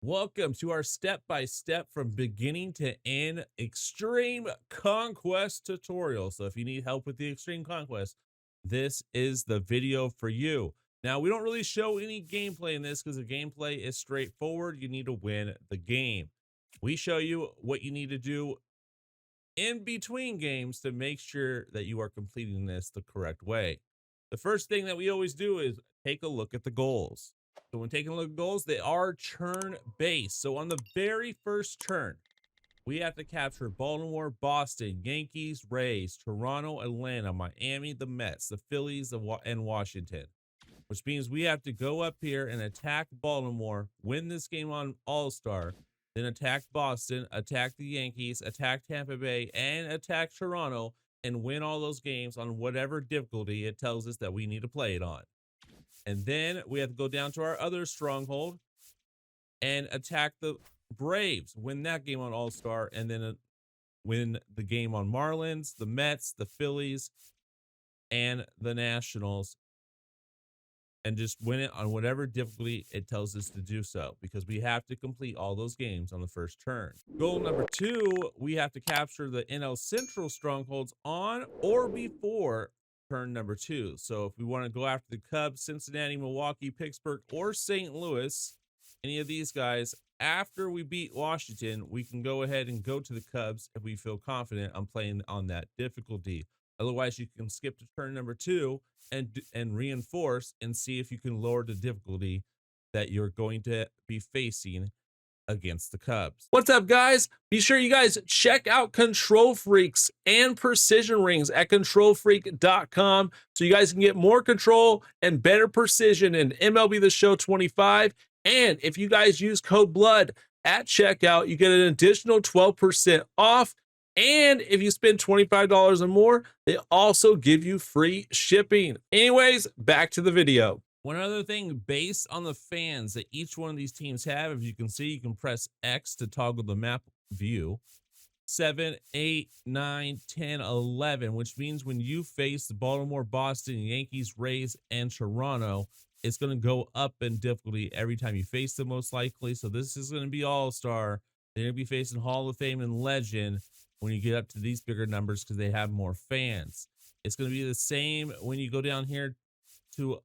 Welcome to our step-by-step from beginning to end Extreme Conquest tutorial. So if you need help with the Extreme Conquest, this is the video for you. Now, we don't really show any gameplay in this because the gameplay is straightforward. You need to win the game. We show you what you need to do in between games to make sure that you are completing this the correct way. The first thing that we always do is take a look at the goals. So when taking a look at goals, they are turn based. So on the very first turn, we have to capture Baltimore, Boston, Yankees, Rays, Toronto, Atlanta, Miami, the Mets, the Phillies, and Washington, which means we have to go up here and attack Baltimore, win this game on All-Star, then attack Boston, attack the Yankees, attack Tampa Bay, and attack Toronto, and win all those games on whatever difficulty it tells us that we need to play it on. And then we have to go down to our other stronghold and attack the Braves, win that game on All-Star, and then win the game on Marlins, the Mets, the Phillies, and the Nationals, and just win it on whatever difficulty it tells us to do so, because we have to complete all those games on the first turn. Goal number 2, we have to capture the NL Central strongholds on or before turn number 2. So if we want to go after the Cubs, Cincinnati, Milwaukee, Pittsburgh, or St. Louis, any of these guys, after we beat Washington, we can go ahead and go to the Cubs if we feel confident on playing on that difficulty. Otherwise, you can skip to turn number 2 and reinforce and see if you can lower the difficulty that you're going to be facing against the Cubs. What's up, guys? Be sure you guys check out Control Freaks and Precision Rings at controlfreak.com so you guys can get more control and better precision in MLB The Show 25. And if you guys use code BLOOD at checkout, you get an additional 12% off. And if you spend $25 or more, they also give you free shipping. Anyways, back to the video. One other thing, based on the fans that each one of these teams have, if you can see, you can press X to toggle the map view. 7, 8, 9, 10, 11, which means when you face the Baltimore, Boston, Yankees, Rays, and Toronto, it's going to go up in difficulty every time you face them, most likely. So this is going to be All-Star. They're going to be facing Hall of Fame and Legend when you get up to these bigger numbers because they have more fans. It's going to be the same when you go down here to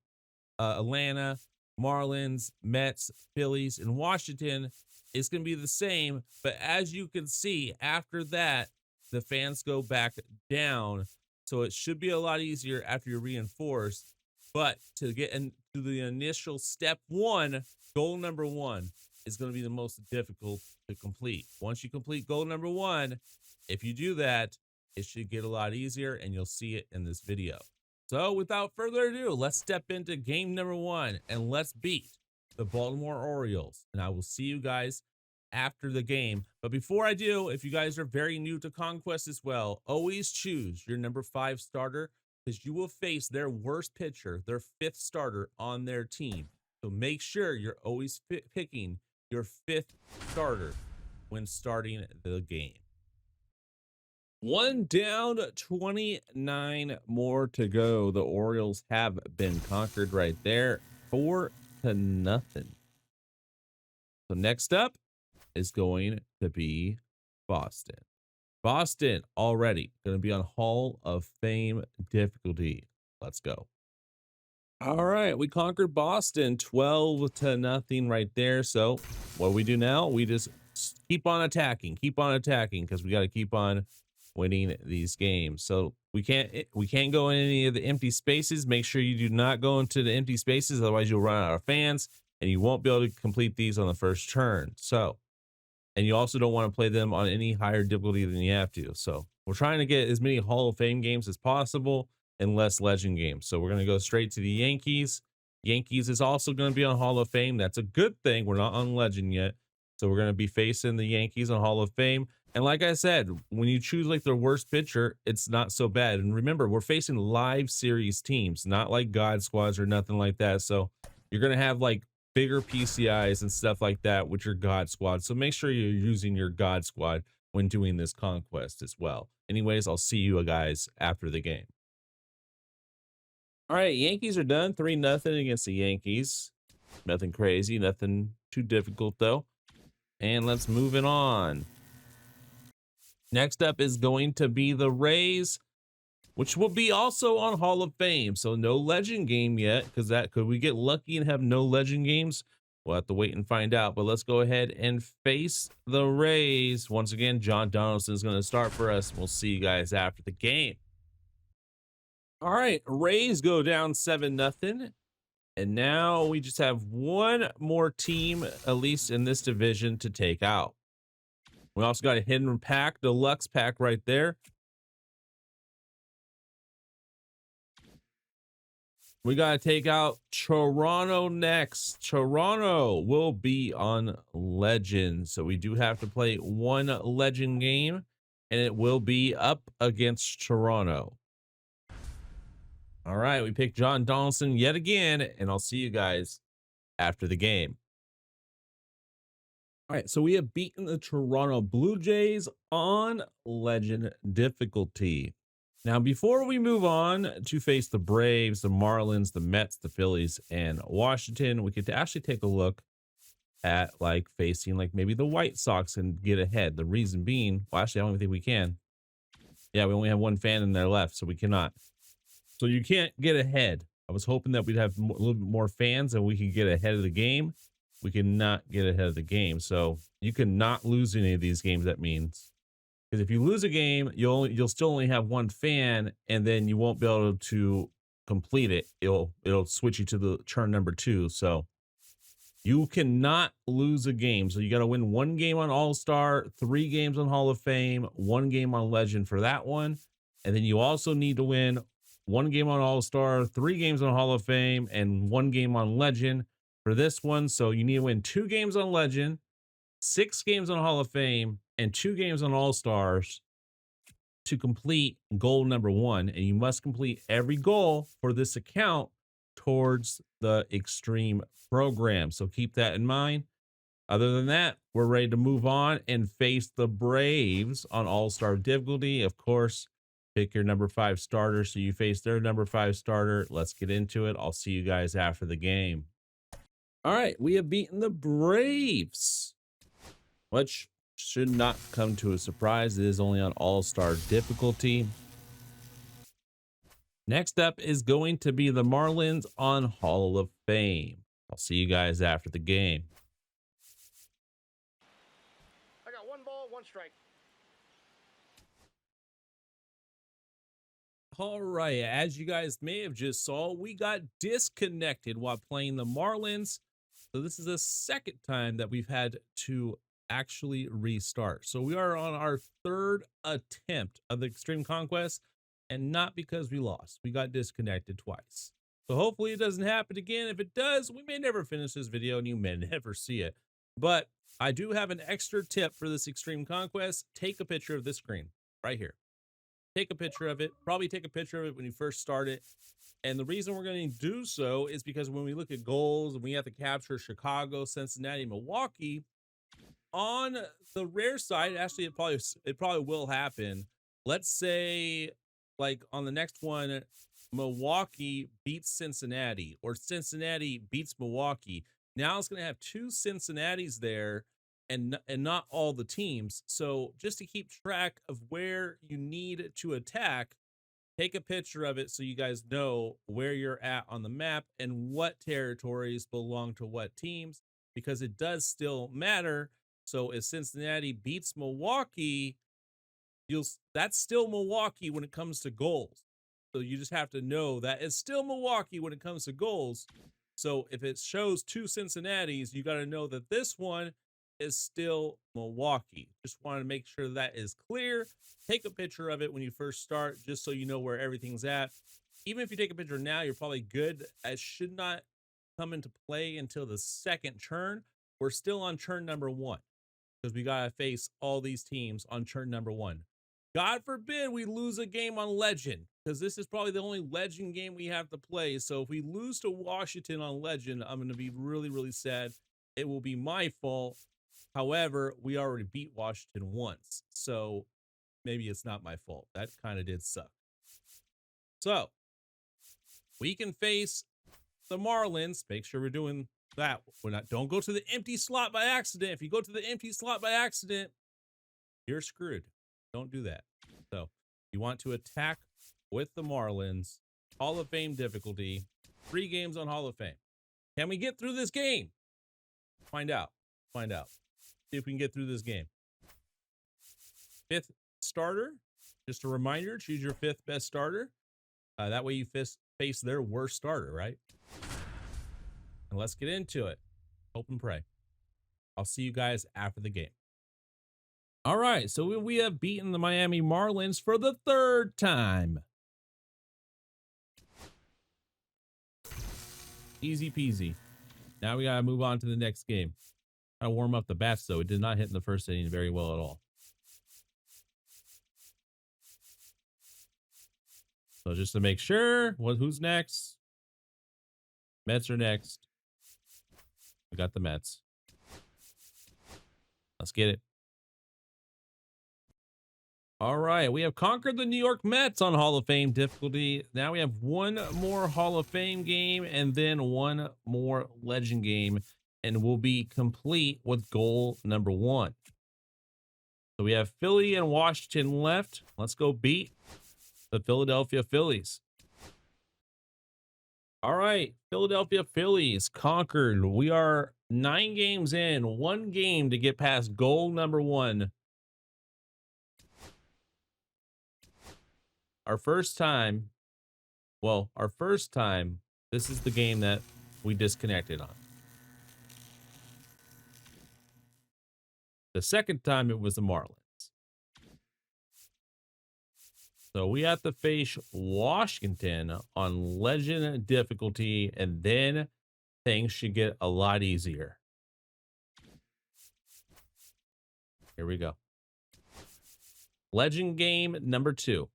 Atlanta, Marlins, Mets, Phillies, and Washington. It's going to be the same, but as you can see, after that, the fans go back down. So it should be a lot easier after you're reinforced. But to get into the initial step 1, goal number 1 is going to be the most difficult to complete. Once you complete goal number 1, if you do that, it should get a lot easier, and you'll see it in this video. So without further ado, let's step into game number 1 and let's beat the Baltimore Orioles. And I will see you guys after the game. But before I do, if you guys are very new to Conquest as well, always choose your number 5 starter because you will face their worst pitcher, their 5th starter on their team. So make sure you're always picking your 5th starter when starting the game. 1 down, 29 more to go. The Orioles have been conquered right there, 4-0. So next up is going to be Boston. Boston already going to be on Hall of Fame difficulty. Let's go. All right, we conquered Boston 12-0 right there. So what we do now, we just keep on attacking because we got to keep on winning these games. So we can't go in any of the empty spaces. Make sure you do not go into the empty spaces, otherwise you'll run out of fans and you won't be able to complete these on the first turn. So, and you also don't want to play them on any higher difficulty than you have to. So we're trying to get as many Hall of Fame games as possible and less legend games. So we're going to go straight to the Yankees. Yankees is also going to be on Hall of Fame. That's a good thing. We're not on legend yet. So we're going to be facing the Yankees on Hall of Fame. And like I said, when you choose like their worst pitcher, it's not so bad. And remember, we're facing live series teams, not like God squads or nothing like that. So you're going to have like bigger PCIs and stuff like that with your God squad. So make sure you're using your God squad when doing this conquest as well. Anyways, I'll see you guys after the game. All right, Yankees are done. 3-0 against the Yankees. Nothing crazy, nothing too difficult though. And let's move it on. Next up is going to be the Rays, which will be also on Hall of Fame. So no legend game yet, because that could we get lucky and have no legend games? We'll have to wait and find out. But let's go ahead and face the Rays. Once again, John Donaldson is going to start for us. We'll see you guys after the game. All right, Rays go down 7-0. And now we just have one more team, at least in this division, to take out. We also got a hidden pack, deluxe pack right there. We got to take out Toronto next. Toronto will be on Legend. So we do have to play one Legend game, and it will be up against Toronto. All right, we picked John Donaldson yet again, and I'll see you guys after the game. All right, so we have beaten the Toronto Blue Jays on Legend difficulty. Now, before we move on to face the Braves, the Marlins, the Mets, the Phillies, and Washington, we could actually take a look at like facing like maybe the White Sox and get ahead. The reason being, well, actually, I don't even think we can. Yeah, we only have one fan in there left, so we cannot. So you can't get ahead. I was hoping that we'd have a little bit more fans and we could get ahead of the game. We cannot get ahead of the game. So you cannot lose any of these games, that means. Because if you lose a game, you'll still only have one fan, and then you won't be able to complete it. It'll switch you to the turn number 2. So you cannot lose a game. So you got to win one game on All-Star, 3 games on Hall of Fame, 1 game on Legend for that one. And then you also need to win 1 game on All-Star, 3 games on Hall of Fame, and 1 game on Legend for this one. So you need to win 2 games on Legend, 6 games on Hall of Fame, and 2 games on All-Stars to complete goal number 1. And you must complete every goal for this account towards the Extreme program. So keep that in mind. Other than that, we're ready to move on and face the Braves on All-Star difficulty. Of course, pick your number 5 starter. So you face their number 5 starter. Let's get into it. I'll see you guys after the game. All right, we have beaten the Braves, which should not come to a surprise. It is only on All-Star difficulty. Next up is going to be the Marlins on Hall of Fame. I'll see you guys after the game. I got 1 ball, 1 strike. All right, as you guys may have just saw, we got disconnected while playing the Marlins. So this is the second time that we've had to actually restart. So we are on our 3rd attempt of the Extreme Conquest, and not because we lost. We got disconnected twice. So hopefully it doesn't happen again. If it does, we may never finish this video and you may never see it. But I do have an extra tip for this Extreme Conquest. Take a picture of this screen right here. Take a picture of it. Probably take a picture of it when you first start it. And the reason we're going to do so is because when we look at goals and we have to capture Chicago, Cincinnati, Milwaukee, on the rare side, actually it probably will happen. Let's say like on the next one, Milwaukee beats Cincinnati or Cincinnati beats Milwaukee. Now it's going to have 2 Cincinnatis there and not all the teams. So just to keep track of where you need to attack, take a picture of it so you guys know where you're at on the map and what territories belong to what teams, because it does still matter. So if Cincinnati beats Milwaukee, that's still Milwaukee when it comes to goals. So you just have to know that it's still Milwaukee when it comes to goals. So if it shows 2 Cincinnatis, you got to know that this one is still Milwaukee. Just want to make sure that is clear. Take a picture of it when you first start, just so you know where everything's at. Even if you take a picture now, you're probably good. It should not come into play until the 2nd turn. We're still on turn number 1 because we got to face all these teams on turn number 1. God forbid we lose a game on Legend, because this is probably the only Legend game we have to play. So if we lose to Washington on Legend, I'm going to be really, really sad. It will be my fault. However, we already beat Washington once, so maybe it's not my fault. That kind of did suck. So we can face the Marlins. Make sure we're doing that. Don't go to the empty slot by accident. If you go to the empty slot by accident, you're screwed. Don't do that. So you want to attack with the Marlins. Hall of Fame difficulty. 3 games on Hall of Fame. Can we get through this game? Find out. Find out. See if we can get through this game. 5th starter. Just a reminder, choose your 5th best starter. That way you face their worst starter, right? And let's get into it. Hope and pray. I'll see you guys after the game. All right, so we have beaten the Miami Marlins for the 3rd time. Easy peasy. Now we gotta move on to the next game. Gotta warm up the bats, though. It did not hit in the first inning very well at all. So just to make sure, who's next? Mets are next. We got the Mets. Let's get it. All right, we have conquered the New York Mets on Hall of Fame difficulty. Now we have 1 more Hall of Fame game and then 1 more Legend game, and we'll be complete with goal number 1. So we have Philly and Washington left. Let's go beat the Philadelphia Phillies. All right, Philadelphia Phillies conquered. We are 9 games in, 1 game to get past goal number 1. Our first time, this is the game that we disconnected on. The second time it was the Marlins. So we have to face Washington on Legend difficulty, and then things should get a lot easier. Here we go. Legend game number 2.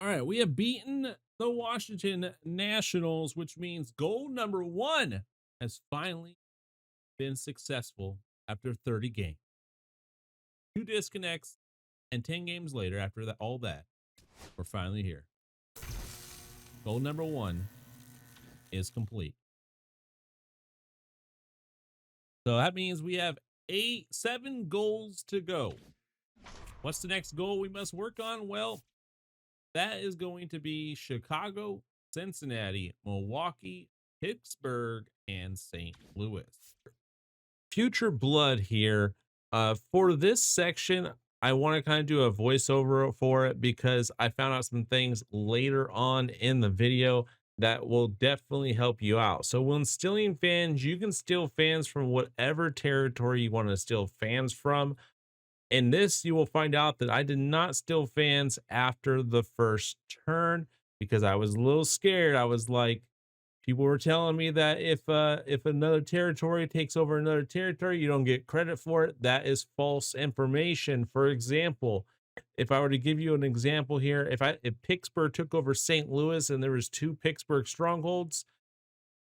All right, we have beaten the Washington Nationals, which means goal number 1 has finally been successful after 30 games. 2 disconnects, and 10 games later, after that, all that, we're finally here. Goal number 1 is complete. So that means we have 7 goals to go. What's the next goal we must work on? Well, that is going to be Chicago, Cincinnati, Milwaukee, Pittsburgh, and St. Louis. Future Blood here. For this section, I want to kind of do a voiceover for it because I found out some things later on in the video that will definitely help you out. So when stealing fans, you can steal fans from whatever territory you want to steal fans from. In this, you will find out that I did not steal fans after the first turn because I was a little scared. I was like, people were telling me that if another territory takes over another territory, you don't get credit for it. That is false information. For example, if I were to give you an example here, if Pittsburgh took over St. Louis and there was 2 Pittsburgh strongholds,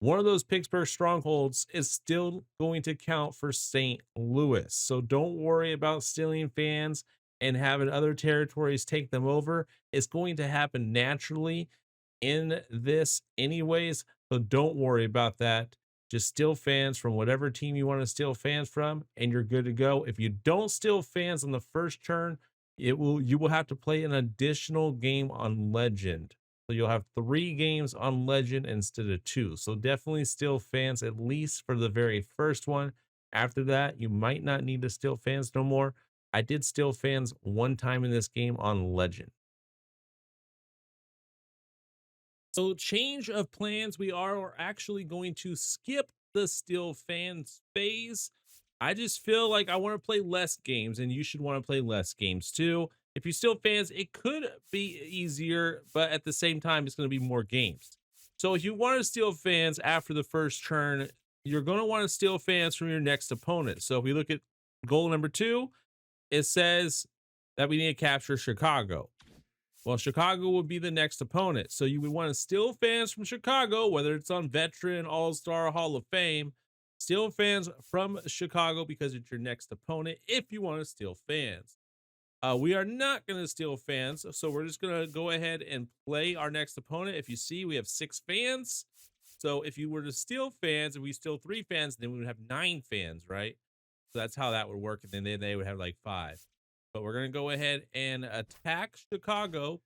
one of those Pittsburgh strongholds is still going to count for St. Louis. So don't worry about stealing fans and having other territories take them over. It's going to happen naturally in this anyways. So don't worry about that. Just steal fans from whatever team you want to steal fans from, and you're good to go. If you don't steal fans on the first turn, you will have to play an additional game on Legend. So you'll have 3 games on Legend instead of 2. So definitely steal fans, at least for the very first one. After that, you might not need to steal fans no more. I did steal fans 1 time in this game on Legend. So change of plans, we are actually going to skip the steal fans phase. I just feel like I want to play less games, and you should want to play less games too. If you steal fans, it could be easier, but at the same time, it's going to be more games. So if you want to steal fans after the first turn, you're going to want to steal fans from your next opponent. So if we look at goal number 2, it says that we need to capture Chicago. Well, Chicago would be the next opponent. So you would want to steal fans from Chicago, whether it's on Veteran, All-Star, Hall of Fame. Steal fans from Chicago because it's your next opponent if you want to steal fans. We are not going to steal fans, so we're just going to go ahead and play our next opponent. If you see, we have 6 fans. So if you were to steal fans, if we steal 3 fans, then we would have 9 fans, right? So that's how that would work, and then they would have like 5. But we're gonna go ahead and attack Chicago,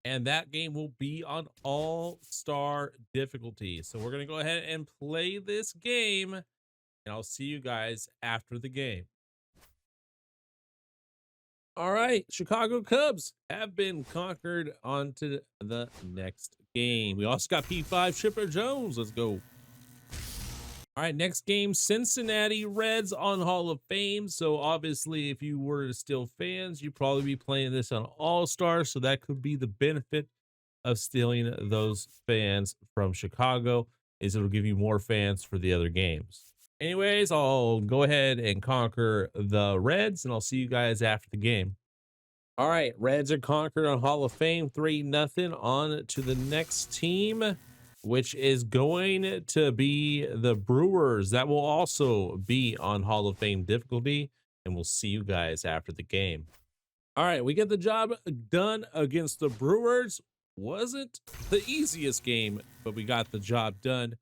and that game will be on all-star difficulty. So we're gonna go ahead and play this game, and I'll see you guys after the game. All right, Chicago Cubs have been conquered. On to the next game. We also got P5 Chipper Jones. Let's go. All right, next game, Cincinnati Reds on Hall of Fame. So obviously, if you were to steal fans, you'd probably be playing this on All-Star. So that could be the benefit of stealing those fans from Chicago, is it'll give you more fans for the other games. Anyways, I'll go ahead and conquer the Reds, and I'll see you guys after the game. All right, Reds are conquered on Hall of Fame, 3-0. On to the next team, which is going to be the Brewers. That will also be on Hall of Fame difficulty, and we'll see you guys after the game. All right, we get the job done against the Brewers. Wasn't the easiest game, but we got the job done.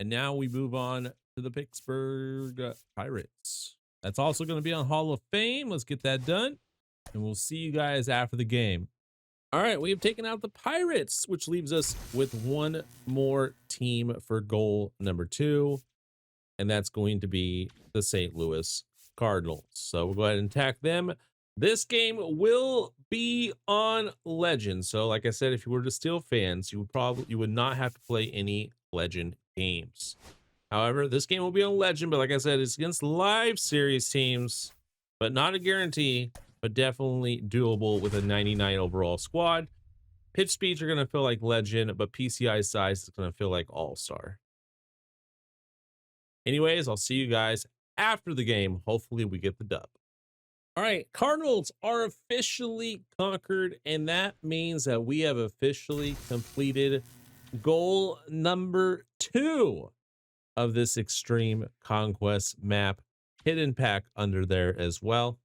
And now we move on to the Pittsburgh Pirates. That's also going to be on Hall of Fame. Let's get that done, and we'll see you guys after the game. All right, we have taken out the Pirates, which leaves us with one more team for goal number 2, and that's going to be the St. Louis Cardinals. So we'll go ahead and attack them. This game will be on Legend. So like I said, if you were to steal fans, you would not have to play any Legend games. However, this game will be on Legend, but like I said, it's against live series teams, but not a guarantee, but definitely doable with a 99 overall squad. Pitch speeds are going to feel like Legend, but PCI size is going to feel like All-Star. Anyways, I'll see you guys after the game. Hopefully we get the dub. All right, Cardinals are officially conquered, and that means that we have officially completed goal number 2 of this Extreme Conquest map. Hidden pack under there as well.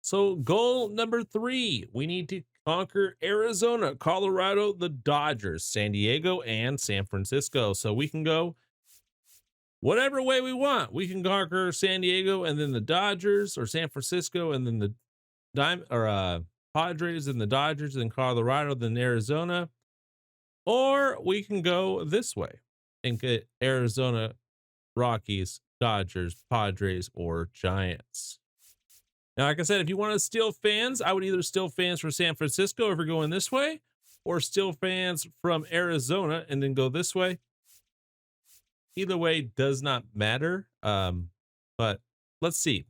So goal number 3, we need to conquer Arizona, Colorado, the Dodgers, San Diego, and San Francisco. So we can go whatever way we want. We can conquer San Diego and then the Dodgers, or San Francisco and then the Padres and the Dodgers, and Colorado, then Arizona. Or we can go this way and get Arizona, Rockies, Dodgers, Padres, or Giants. Now, like I said, if you want to steal fans, I would either steal fans from San Francisco if you're going this way, or steal fans from Arizona and then go this way. Either way does not matter, but let's see.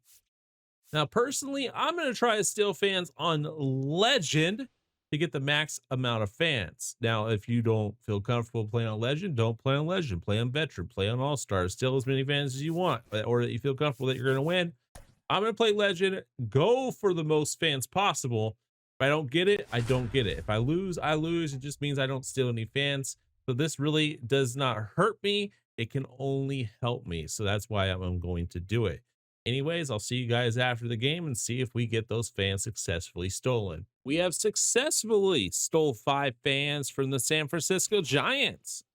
Now, personally, I'm going to try to steal fans on Legend to get the max amount of fans. Now, if you don't feel comfortable playing on Legend, don't play on Legend. Play on Veteran, play on All-Star. Steal as many fans as you want, or that you feel comfortable that you're going to win. I'm going to play Legend, go for the most fans possible. If I don't get it, I don't get it. If I lose, I lose. It just means I don't steal any fans. So this really does not hurt me. It can only help me. So that's why I'm going to do it. Anyways, I'll see you guys after the game and see if we get those fans successfully stolen. We have successfully stole 5 fans from the San Francisco Giants,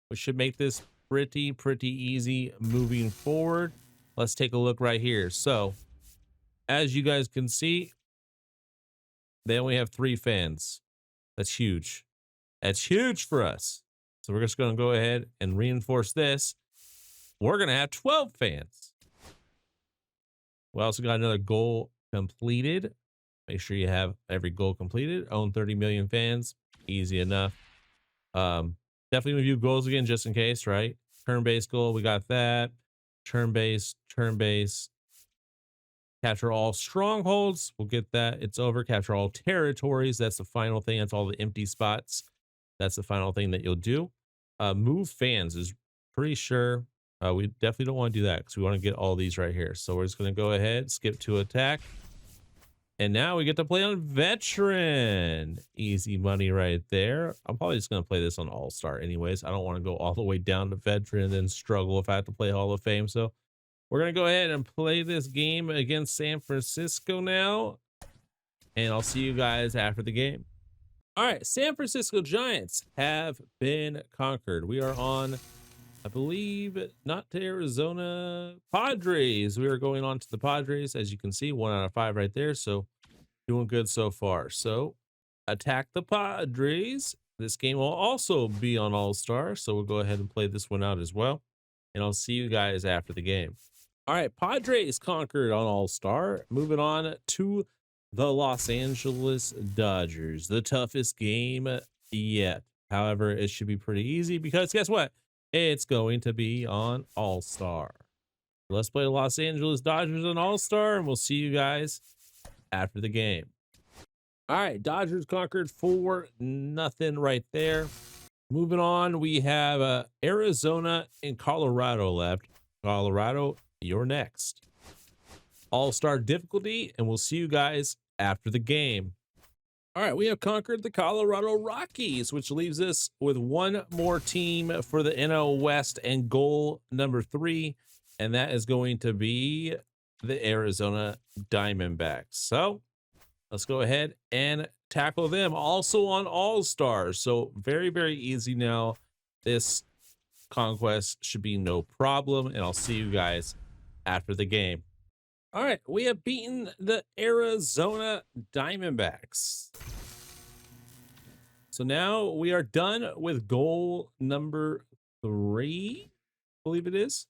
which should make this pretty easy moving forward. Let's take a look right here. So as you guys can see, they only have 3 fans. That's huge. That's huge for us. So we're just going to go ahead and reinforce this. We're going to have 12 fans. We also got another goal completed. Make sure you have every goal completed. Own 30 million fans. Easy enough. Definitely review goals again just in case, right? Turn-based goal, we got that. Turn-based. Capture all strongholds. We'll get that. It's over. Capture all territories. That's the final thing. That's all the empty spots. That's the final thing that you'll do. Move fans is pretty sure. We definitely don't want to do that because we want to get all these right here. So we're just going to go ahead, skip to attack. And now we get to play on Veteran. Easy money right there. I'm probably just going to play this on All-Star anyways. I don't want to go all the way down to Veteran and then struggle if I have to play Hall of Fame. So we're going to go ahead and play this game against San Francisco now. And I'll see you guys after the game. All right, San Francisco Giants have been conquered. We are on I believe not to Arizona. Padres. We are going on to the Padres. As you can see, 1 out of 5 right there. So doing good so far. So attack the Padres. This game will also be on All-Star. So we'll go ahead and play this one out as well. And I'll see you guys after the game. All right, Padres conquered on All-Star. Moving on to the Los Angeles Dodgers, the toughest game yet. However, it should be pretty easy because guess what? It's going to be on All-Star. Let's play Los Angeles Dodgers on All-Star, and we'll see you guys after the game. All right, Dodgers conquered 4-0 right there. Moving on, we have Arizona and Colorado left. Colorado, you're next. All-Star difficulty, and we'll see you guys after the game. All right, we have conquered the Colorado Rockies, which leaves us with one more team for the NL West and goal number 3, and that is going to be the Arizona Diamondbacks. So let's go ahead and tackle them also on All-Stars. So very, very easy now. This conquest should be no problem, and I'll see you guys after the game. All right, we have beaten the Arizona Diamondbacks. So now we are done with goal number 3, I believe it is.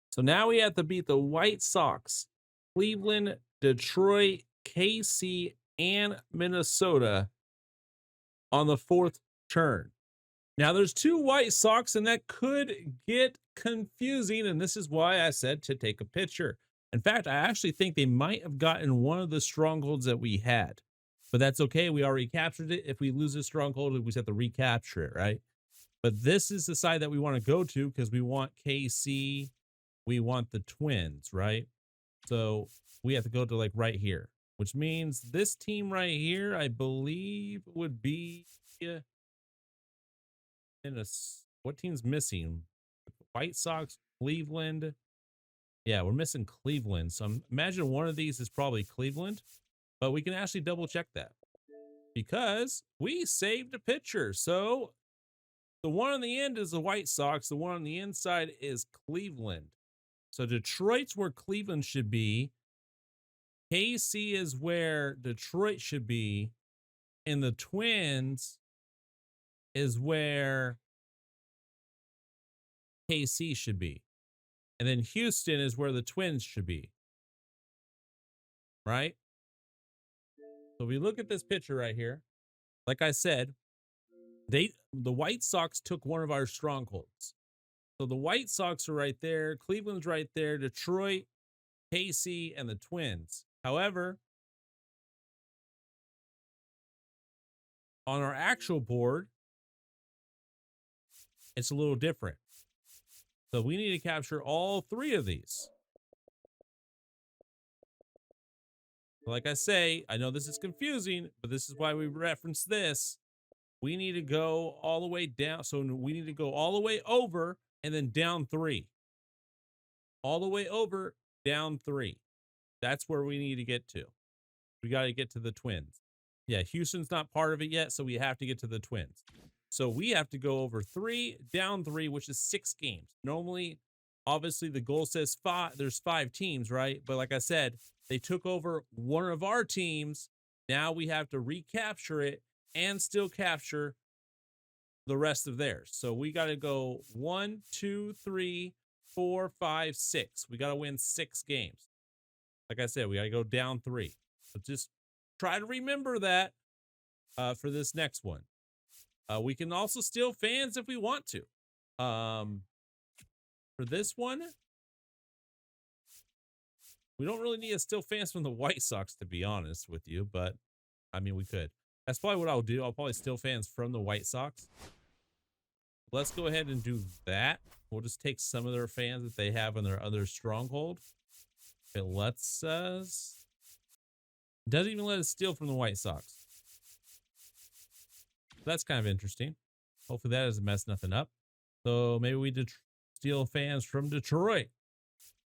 So now we have to beat the White Sox, Cleveland, Detroit, KC, and Minnesota on the 4th turn. Now there's 2 White Sox, and that could get confusing, and this is why I said to take a picture. In fact, I actually think they might have gotten one of the strongholds that we had, but that's okay. We already captured it. If we lose a stronghold, we just have to recapture it, right? But this is the side that we want to go to because we want KC, we want the Twins, right? So we have to go to like right here, which means this team right here, I believe, would be in a, what team's missing? White Sox, Cleveland. Yeah, we're missing Cleveland. So imagine one of these is probably Cleveland, but we can actually double check that because we saved a picture. So the one on the end is the White Sox. The one on the inside is Cleveland. So Detroit's where Cleveland should be. KC is where Detroit should be. And the Twins is where KC should be. And then Houston is where the Twins should be. Right? So if we look at this picture right here, like I said, the White Sox took one of our strongholds. So the White Sox are right there, Cleveland's right there, Detroit, KC, and the Twins. However, on our actual board, it's a little different. So we need to capture all 3 of these. Like I say, I know this is confusing, but this is why we reference this. We need to go all the way down. So we need to go all the way over and then down 3. All the way over, down 3. That's where we need to get to. We got to get to the Twins. Yeah, Houston's not part of it yet, so we have to get to the Twins. So we have to go over 3, down 3, which is 6 games. Normally, obviously, the goal says 5. There's 5 teams, right? But like I said, they took over one of our teams. Now we have to recapture it and still capture the rest of theirs. So we got to go 1, 2, 3, 4, 5, 6. We got to win 6 games. Like I said, we got to go down 3. So just try to remember that for this next one. We can also steal fans if we want to. For this one, we don't really need to steal fans from the White Sox, to be honest with you, but I mean, we could. That's probably what I'll do. I'll probably steal fans from the White Sox. Let's go ahead and do that. We'll just take some of their fans that they have in their other stronghold. It lets us. Doesn't even let us steal from the White Sox. That's kind of interesting. Hopefully that doesn't mess nothing up. So maybe we did steal fans from Detroit.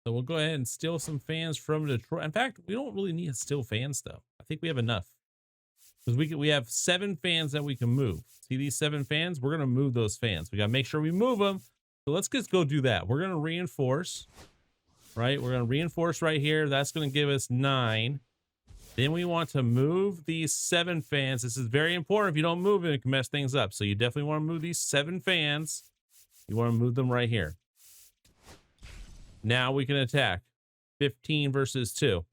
So we'll go ahead and steal some fans from Detroit. In fact, we don't really need to steal fans though. I think we have enough. Because we have 7 fans that we can move. See these 7 fans? We're going to move those fans. We got to make sure we move them So let's just go do that. We're going to reinforce, right? We're going to reinforce right here. That's going to give us 9. Then we want to move these 7 fans. This is very important. If you don't move it, it can mess things up. So you definitely want to move these 7 fans. You want to move them right here. Now we can attack. 15 versus 2.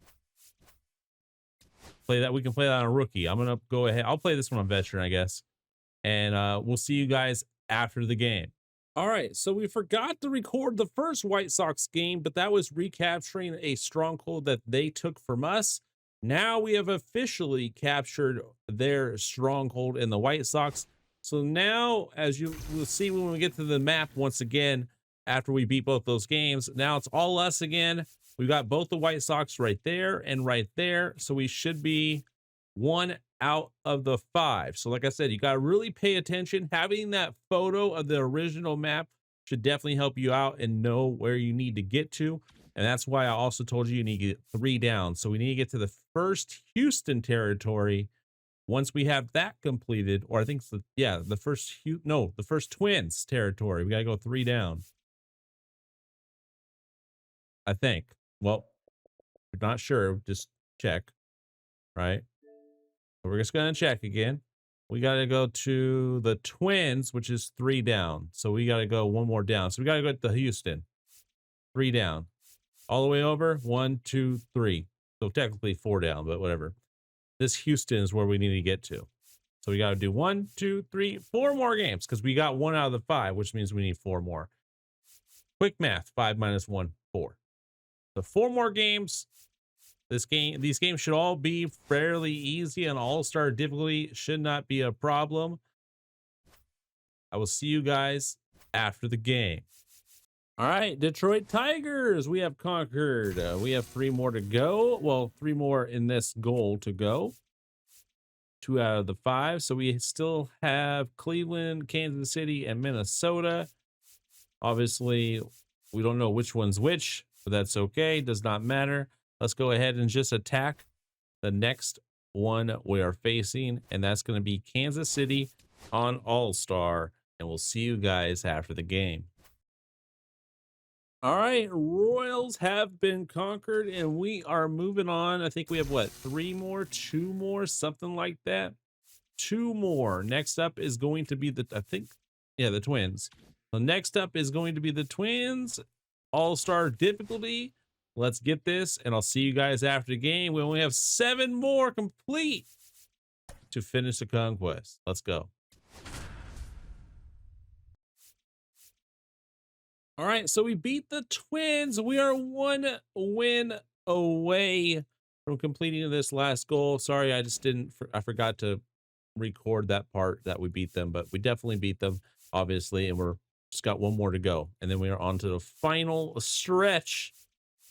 Play that. We can play that on a rookie. I'm going to go ahead. I'll play this one on veteran, I guess. And we'll see you guys after the game. All right, so we forgot to record the first White Sox game, but that was recapturing a stronghold that they took from us. Now we have officially captured their stronghold in the White Sox. So now, as you will see when we get to the map once again, after we beat both those games, now it's all us again. We've got both the White Sox right there and right there. So we should be 1 out of the 5. So like I said, you got to really pay attention. Having that photo of the original map should definitely help you out and know where you need to get to. And that's why I also told you need to get 3 down. So we need to get to the first Houston territory. Once we have that completed, or I think the first Twins territory, we got to go 3 down. I think. Well, if you're not sure, just check, right? We're just going to check again. We got to go to the Twins, which is 3 down. So we got to go 1 more down. So we got to go to Houston. 3 down. All the way over. 1, 2, 3. So technically 4 down, but whatever. This Houston is where we need to get to. So we got to do 1, 2, 3, 4 more games because we got 1 out of the 5, which means we need 4 more. Quick math. 5 minus 1, 4. So 4 more games. These games should all be fairly easy, and all-star difficulty should not be a problem. I will see you guys after the game. All right, Detroit Tigers, we have conquered. We have 3 more to go. Well, 3 more in this goal to go. 2 out of the 5. So we still have Cleveland, Kansas City, and Minnesota. Obviously, we don't know which one's which, but that's okay. Does not matter. Let's go ahead and just attack the next one we are facing, and that's going to be Kansas City on All-Star, and we'll see you guys after the game. All right, Royals have been conquered, and we are moving on. I think we have, 3 more, 2 more, something like that? 2 more. Next up is going to be the Twins. So next up is going to be the Twins, All-Star difficulty. Let's get this, and I'll see you guys after the game. We only have 7 more complete to finish the conquest. Let's go. All right, so we beat the Twins. We are 1 win away from completing this last goal. Sorry, I forgot to record that part that we beat them, but we definitely beat them, obviously, and we're just got 1 more to go. And then we are on to the final stretch.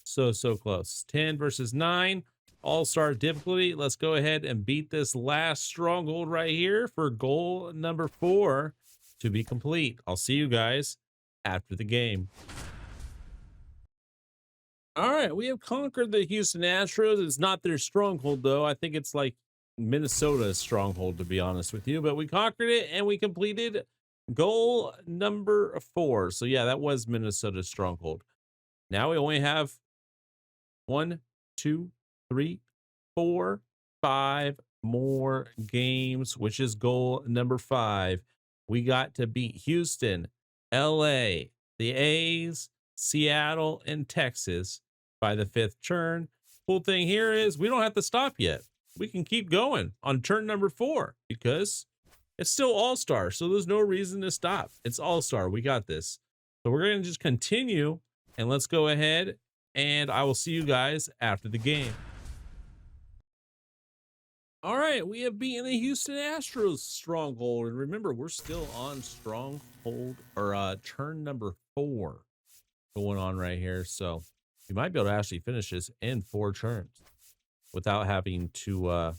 So close. 10 versus 9. All-star difficulty. Let's go ahead and beat this last stronghold right here for goal number 4 to be complete. I'll see you guys after the game. All right, we have conquered the Houston Astros. It's not their stronghold, though. I think it's like Minnesota's stronghold, to be honest with you. But we conquered it, and we completed goal number 4. So, yeah, that was Minnesota's stronghold. Now we only have 1, 2, 3, 4, 5 more games, which is goal number 5. We got to beat Houston, LA, the A's, Seattle, and Texas by the 5th turn. Cool thing here is we don't have to stop yet. We can keep going on turn number 4 because it's still All-Star. So there's no reason to stop. It's All-Star. We got this. So we're going to just continue, and let's go ahead, and I will see you guys after the game. All right, we have beaten the Houston Astros stronghold, and remember, we're still on stronghold or turn number 4 going on right here. So you might be able to actually finish this in 4 turns without having to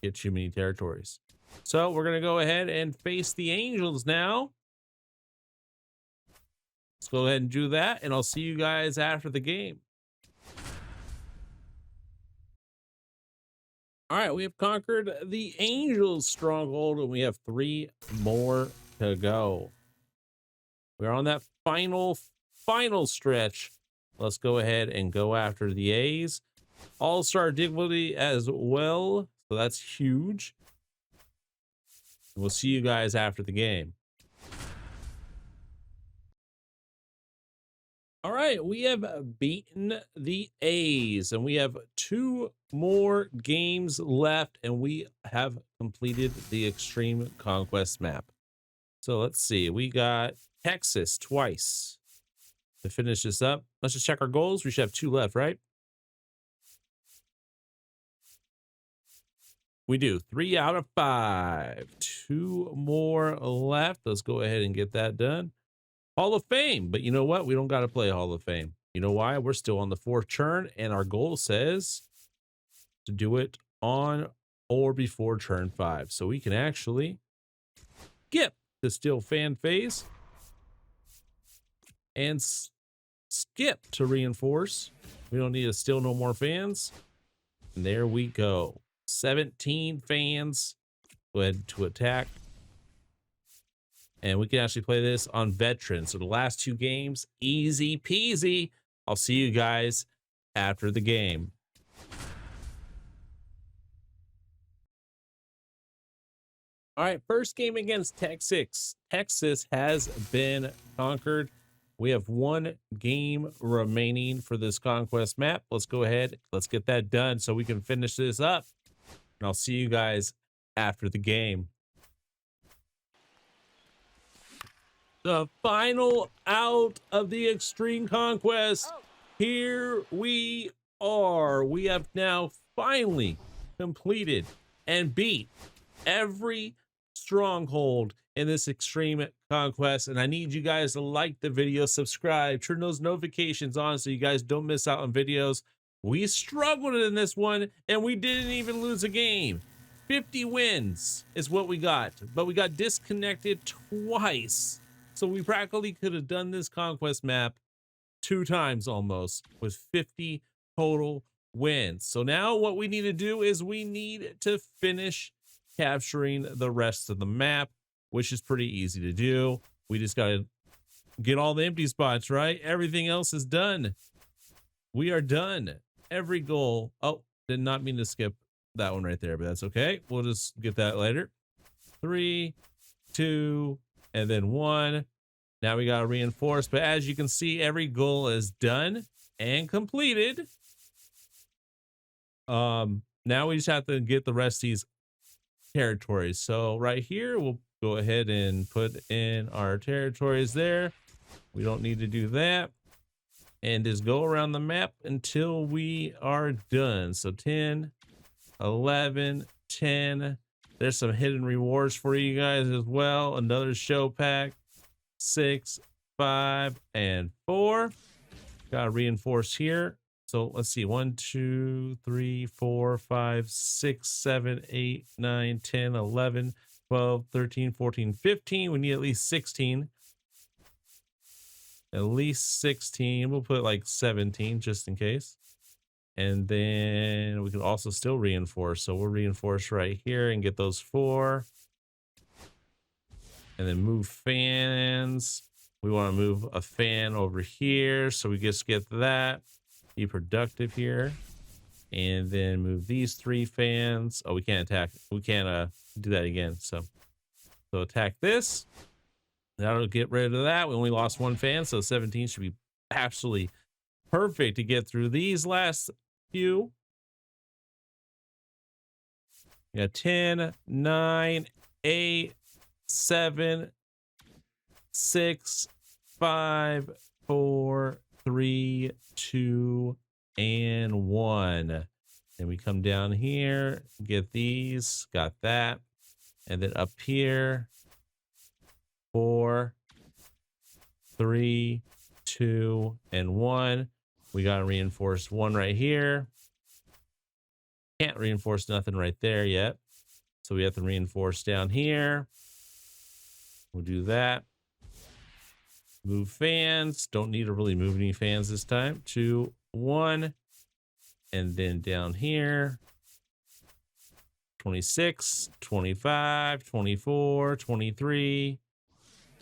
get too many territories. So we're gonna go ahead and face the Angels now. Let's go ahead and do that, and I'll see you guys after the game. All right, we have conquered the Angels stronghold, and we have 3 more to go. We're on that final stretch. Let's go ahead and go after the A's. All-Star dignity as well. So that's huge. We'll see you guys after the game. All right, we have beaten the A's, and we have 2 more games left, and we have completed the Extreme Conquest map. So let's see, we got Texas twice to finish this up. Let's just check our goals. We should have 2 left, right? We do 3 out of 5. 2 more left. Let's go ahead and get that done. Hall of Fame, but you know what? We don't got to play Hall of Fame. You know why? We're still on the 4th turn, and our goal says to do it on or before turn 5. So we can actually skip the still fan phase and skip to reinforce. We don't need to still no more fans. And there we go. 17 fans. Go ahead to attack. And we can actually play this on veterans. So the last 2 games, easy peasy. I'll see you guys after the game. All right, first game against Texas. Texas has been conquered. We have 1 game remaining for this conquest map. Let's go ahead. Let's get that done so we can finish this up. And I'll see you guys after the game. The final out of the Extreme Conquest. Here we are. We have now finally completed and beat every stronghold in this Extreme Conquest. And I need you guys to like the video, subscribe, turn those notifications on so you guys don't miss out on videos. We struggled in this one and we didn't even lose a game. 50 wins is what we got, but we got disconnected twice. So we practically could have done this conquest map 2 times almost with 50 total wins. So now what we need to do is we need to finish capturing the rest of the map, which is pretty easy to do. We just got to get all the empty spots, right? Everything else is done. We are done. Every goal. Oh, did not mean to skip that one right there, but that's okay. We'll just get that later. 3, 2, and then 1. Now we got to reinforce, but as you can see, every goal is done and completed. Now we just have to get the rest of these territories. So right here, we'll go ahead and put in our territories there. We don't need to do that. And just go around the map until we are done. So 10, 11, 10. There's some hidden rewards for you guys as well. Another show pack. 6, 5, and 4. Got to reinforce here. So let's see. 1, 2, 3, 4, 5, 6, 7, 8, 9, 10, 11, 12, 13, 14, 15. We need at least 16. At least 16. We'll put like 17 just in case. And then we can also still reinforce. So we'll reinforce right here and get those 4. And then move fans. We want to move a fan over here. So we just get that. Be productive here. And then move these 3 fans. Oh, we can't attack. We can't do that again. So attack this. That'll get rid of that. We only lost 1 fan. So 17 should be absolutely perfect to get through these last few. We got 10, 9, 8, 7, 6, 5, 4, 3, 2, and 1. And we come down here, get these, got that. And then up here, 4, 3, 2, and 1. We got to reinforce 1 right here. Can't reinforce nothing right there yet. So we have to reinforce down here. We'll do that. Move fans. Don't need to really move any fans this time. 2, 1. And then down here. 26, 25, 24, 23.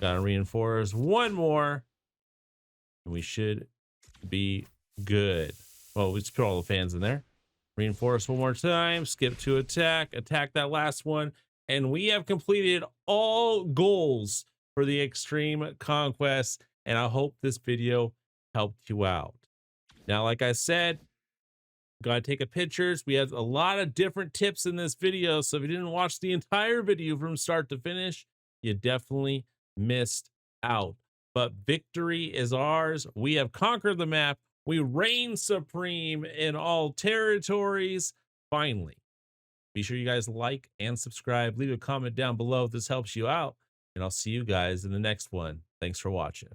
Gotta reinforce one more, and we should be good. Well, we just put all the fans in there. Reinforce one more time, skip to attack that last one, and we have completed all goals for the Extreme Conquest, and I hope this video helped you out. Now, like I said, gotta take a pictures. We have a lot of different tips in this video, so if you didn't watch the entire video from start to finish, you definitely missed out. But victory is ours. We have conquered the map. We reign supreme in all territories. Finally, be sure you guys like and subscribe. Leave a comment down below if this helps you out, and I'll see you guys in the next one. Thanks for watching.